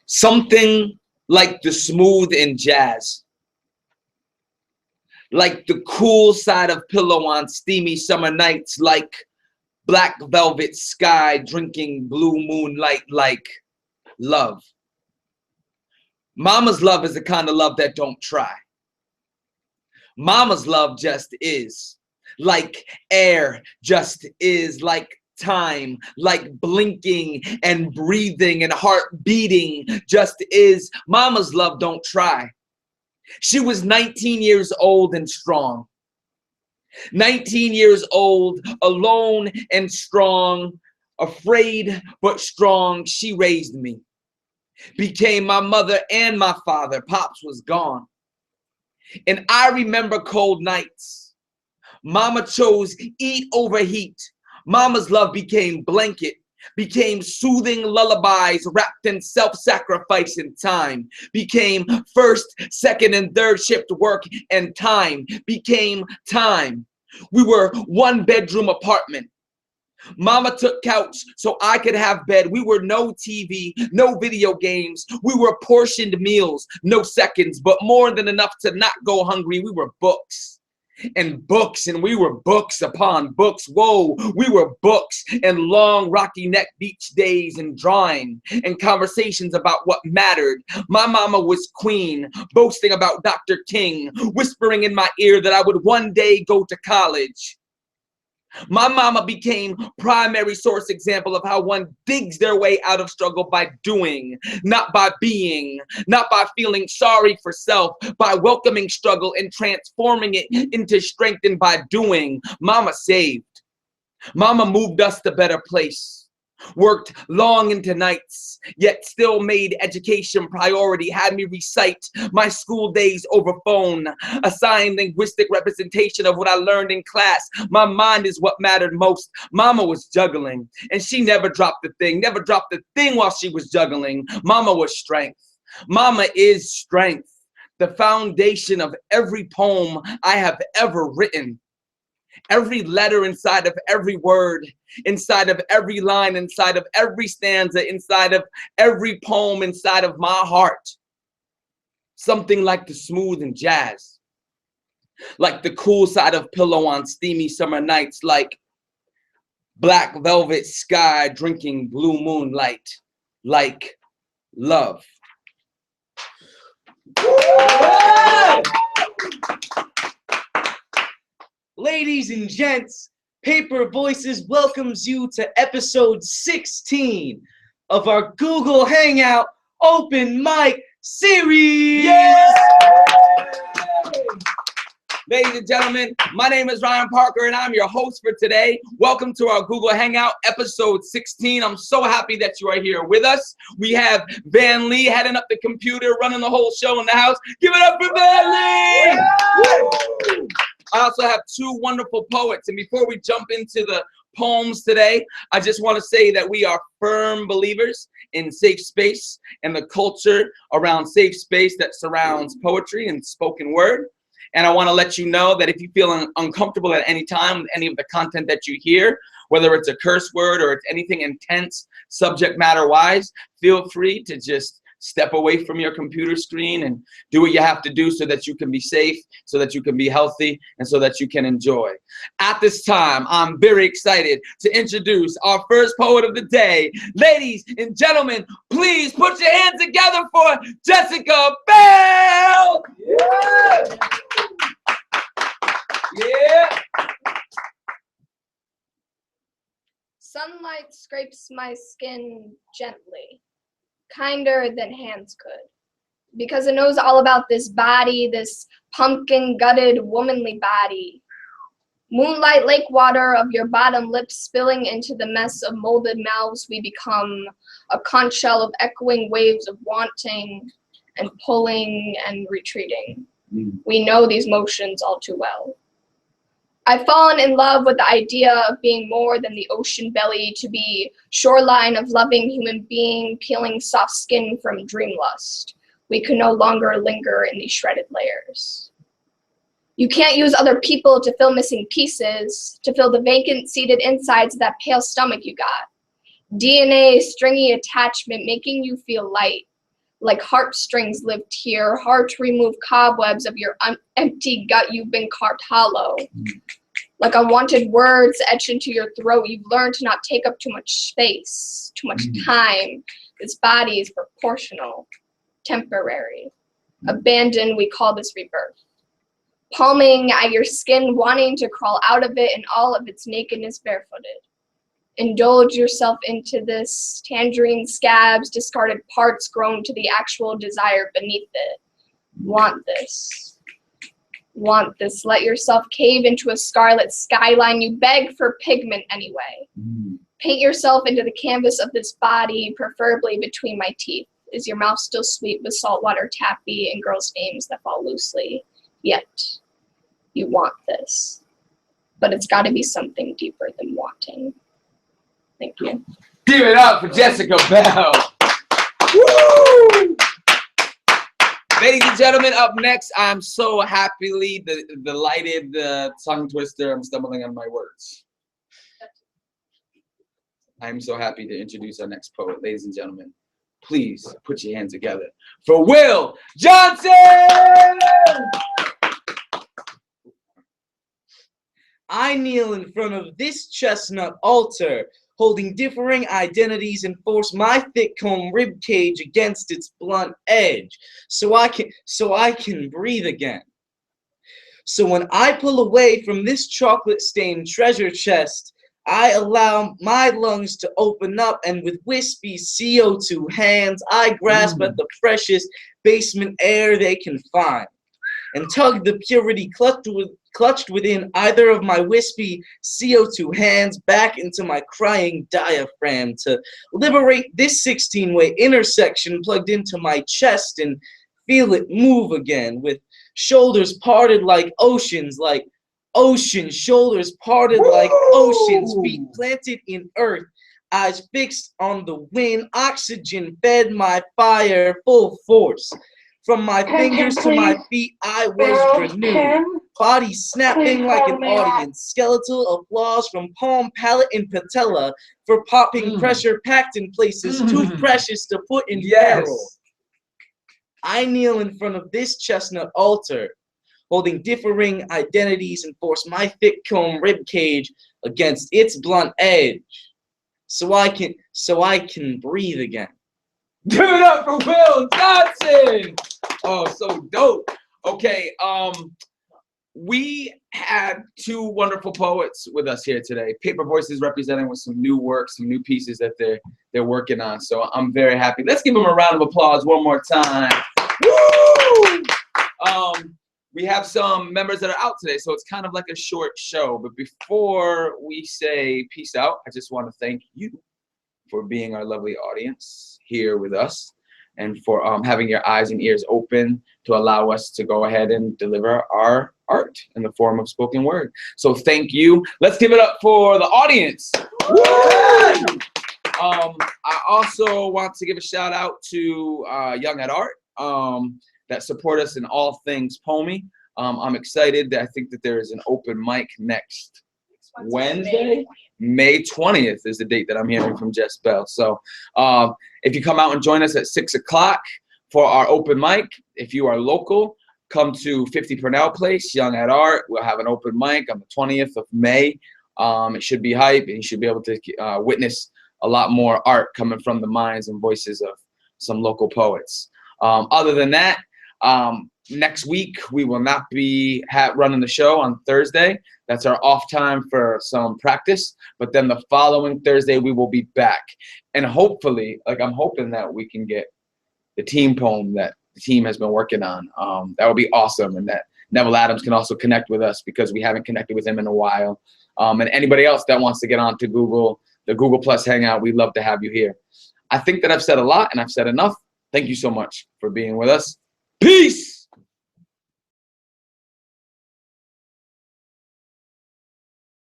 Something like the smooth in jazz, like the cool side of pillow on steamy summer nights, like black velvet sky drinking blue moonlight, like love. Mama's love is the kind of love that don't try. Mama's love just is, like air just is, like time, like blinking and breathing and heart beating just is. Mama's love don't try. She was 19 years old and strong. 19 years old, alone and strong, afraid but strong. She raised me, became my mother and my father. Pops was gone. And I remember cold nights. Mama chose eat over heat. Mama's love became blanket, became soothing lullabies wrapped in self-sacrifice and time, became first, second, and third shift work and time, became time. We were one bedroom apartment. Mama took couch so I could have bed. We were no TV, no video games. We were portioned meals, no seconds, but more than enough to not go hungry. We were books and books, and we were books upon books. Whoa, we were books and long rocky neck beach days and drawing and conversations about what mattered. My mama was queen, boasting about Dr. King, whispering in my ear that I would one day go to college. My mama became primary source example of how one digs their way out of struggle by doing, not by being, not by feeling sorry for self, by welcoming struggle and transforming it into strength, and by doing. Mama saved. Mama moved us to a better place. Worked long into nights, yet still made education priority, had me recite my school days over phone, assigned linguistic representation of what I learned in class. My mind is what mattered most. Mama was juggling, and she never dropped the thing while she was juggling. Mama was strength. Mama is strength, the foundation of every poem I have ever written. Every letter inside of every word, inside of every line, inside of every stanza, inside of every poem, inside of my heart. Something like the smooth in jazz, like the cool side of pillow on steamy summer nights, like black velvet sky drinking blue moonlight, like love. Ladies and gents, Paper Voices welcomes you to episode 16 of our Google Hangout Open Mic Series. Yeah! Ladies and gentlemen, my name is Ryan Parker and I'm your host for today. Welcome to our Google Hangout episode 16. I'm so happy that you are here with us. We have Van Lee heading up the computer, running the whole show in the house. Give it up for Van Lee! Yeah! I also have two wonderful poets, and before we jump into the poems today, I just want to say that we are firm believers in safe space and the culture around safe space that surrounds poetry and spoken word. And I want to let you know that if you feel uncomfortable at any time with any of the content that you hear, whether it's a curse word or it's anything intense subject matter wise, feel free to just step away from your computer screen and do what you have to do so that you can be safe, so that you can be healthy, and so that you can enjoy. At this time, I'm very excited to introduce our first poet of the day. Ladies and gentlemen, please put your hands together for Jessica Bell! Yeah! Yeah! Sunlight scrapes my skin gently, kinder than hands could, because it knows all about this body, this pumpkin-gutted, womanly body. Moonlight lake water of your bottom lip spilling into the mess of molded mouths we become, a conch shell of echoing waves of wanting and pulling and retreating. We know these motions all too well. I've fallen in love with the idea of being more than the ocean belly, to be shoreline of loving human being, peeling soft skin from dream lust. We can no longer linger in these shredded layers. You can't use other people to fill missing pieces, to fill the vacant seated insides of that pale stomach you got. DNA, stringy attachment, making you feel light. Like heartstrings lived here, hard to remove cobwebs of your empty gut. You've been carved hollow. Like unwanted words etched into your throat. You've learned to not take up too much space, too much time. This body is proportional, temporary. Abandoned, we call this rebirth. Palming at your skin, wanting to crawl out of it in all of its nakedness barefooted. Indulge yourself into this. Tangerine scabs, discarded parts grown to the actual desire beneath it. Want this. Want this. Let yourself cave into a scarlet skyline. You beg for pigment anyway. Paint yourself into the canvas of this body, preferably between my teeth. Is your mouth still sweet with saltwater taffy and girls' names that fall loosely? Yet, you want this. But it's got to be something deeper than wanting. Thank you. Give it up for Jessica Bell. Woo! Ladies and gentlemen, up next, I'm so happily delighted, tongue twister. I'm stumbling on my words. I'm so happy to introduce our next poet. Ladies and gentlemen, please put your hands together for Will Johnson! I kneel in front of this chestnut altar, holding differing identities and force my thick comb rib cage against its blunt edge, so I can breathe again. So when I pull away from this chocolate-stained treasure chest, I allow my lungs to open up, and with wispy CO2 hands, I grasp at the freshest basement air they can find, and tug the purity clutched within either of my wispy CO2 hands back into my crying diaphragm to liberate this 16-way intersection plugged into my chest and feel it move again, with shoulders parted like oceans, shoulders parted like oceans, feet planted in earth, eyes fixed on the wind, oxygen fed my fire full force. From my fingers to my feet, I was renewed. Body snapping like an audience. Skeletal applause from palm, palate, and patella for popping pressure packed in places too precious to put in barrel. I kneel in front of this chestnut altar, holding differing identities and force my thick comb rib cage against its blunt edge, so I can breathe again. Give it up for Will Johnson! Oh, so dope. Okay, we had two wonderful poets with us here today. Paper Voices representing with some new work, some new pieces that they're working on. So I'm very happy. Let's give them a round of applause one more time. Woo! We have some members that are out today, so it's kind of like a short show. But before we say peace out, I just want to thank you for being our lovely audience here with us, and for having your eyes and ears open to allow us to go ahead and deliver our art in the form of spoken word. So thank you. Let's give it up for the audience. I also want to give a shout out to Young at Art that support us in all things Pomi. I'm excited that I think that there is an open mic next Wednesday. May 20th is the date that I'm hearing from Jess Bell. So if you come out and join us at 6 o'clock for our open mic, if you are local, come to 50 Purnell Place, Young at Art. We'll have an open mic on the 20th of May. It should be hype, and you should be able to witness a lot more art coming from the minds and voices of some local poets. Other than that, next week we will not be running the show on Thursday. That's our off time for some practice. But then the following Thursday we will be back, and hopefully, I'm hoping that we can get the team poem that the team has been working on. That would be awesome, and that Neville Adams can also connect with us because we haven't connected with him in a while. And anybody else that wants to get on to the Google Plus Hangout, we'd love to have you here. I think that I've said a lot and I've said enough. Thank you so much for being with us. Peace!